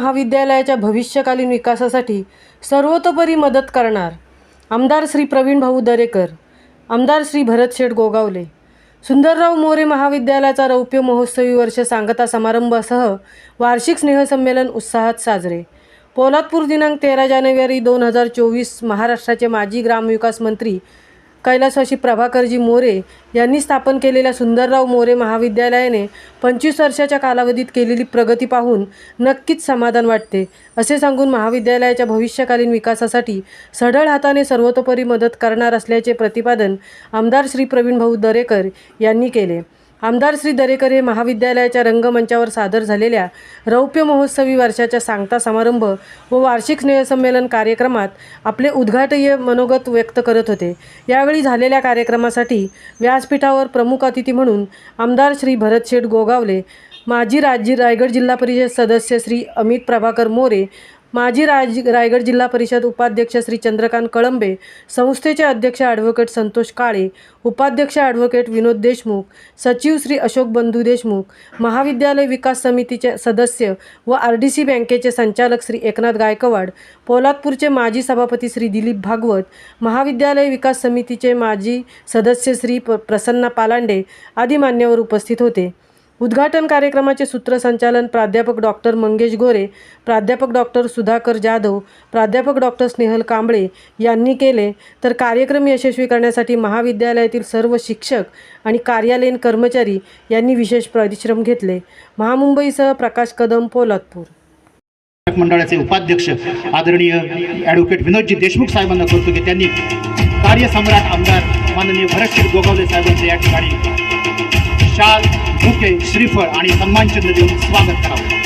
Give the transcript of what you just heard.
महाविद्यालयाच्या भविष्यकालीन विकासासाठी सर्वतोपरी मदत करणार आमदार श्री प्रवीण भाऊ दरेकर, आमदार श्री भरतशेठ गोगावले। सुंदरराव मोरे महाविद्यालयाचा रौप्य महोत्सवी वर्ष सांगता समारंभासह वार्षिक स्नेहसंमेलन उत्साहात साजरे। पोलादपूर दिनांक 13 जानेवारी 2024 महाराष्ट्राचे माजी ग्रामविकास मंत्री कैलासवासी प्रभाकरजी मोरे यांनी स्थापन केलेल्या सुंदरराव मोरे महाविद्यालयाने 25 वर्षाच्या कालावधीत केलेली प्रगती पाहून नक्कीच समाधान वाटते, असे सांगून महाविद्यालयाच्या भविष्यकालीन विकासासाठी सढळ हाताने सर्वतोपरी मदत करणार असल्याचे प्रतिपादन आमदार श्री प्रवीण भाऊ दरेकर यांनी केले। आमदार श्री दरेकर हे महाविद्यालयाच्या रंगमंचावर सादर झालेल्या रौप्य महोत्सवी वर्षाच्या सांगता समारंभ व वार्षिक स्नेहसंमेलन कार्यक्रमात आपले उद्घाटनीय मनोगत व्यक्त करत होते। यावेळी झालेल्या कार्यक्रमासाठी व्यासपीठावर प्रमुख अतिथी म्हणून आमदार श्री भरतशेठ गोगावले, माजी रायगड जिल्हा परिषद सदस्य श्री अमित प्रभाकर मोरे, माजी रायगड जिल्हा परिषद उपाध्यक्ष श्री चंद्रकांत कळंबे, संस्थेचे अध्यक्ष ॲडव्होकेट संतोष काळे, उपाध्यक्ष ॲडव्होकेट विनोद देशमुख, सचिव श्री अशोक बंधू देशमुख, महाविद्यालय विकास समितीचे सदस्य व RDC बँकेचे संचालक श्री एकनाथ गायकवाड, पोलादपूरचे माजी सभापती श्री दिलीप भागवत, महाविद्यालय विकास समितीचे माजी सदस्य श्री प्रसन्ना पालांडे आदी मान्यवर उपस्थित होते। उद्घाटन कार्यक्रमाचे सूत्रसंचालन प्राध्यापक डॉक्टर मंगेश गोरे, प्राध्यापक डॉक्टर सुधाकर जाधव, प्राध्यापक डॉक्टर स्नेहल कांबळे यांनी केले। तर कार्यक्रम यशस्वी करण्यासाठी महाविद्यालयातील सर्व शिक्षक आणि कार्यालयीन कर्मचारी यांनी विशेष परिश्रम घेतले। महामुंबईसह प्रकाश कदम, पोलादपूर। मंडळाचे उपाध्यक्ष आदरणीय ॲडव्होकेट विनोदजी देशमुख साहेबांना करतो की त्यांनी कार्यसम्राट आमदार माननीय भरतशेठ गोगावले साहेबांचे या ठिकाणी शाल, बुके, श्रीफळ आणि सन्मानचिन्ह देऊन स्वागत करावे।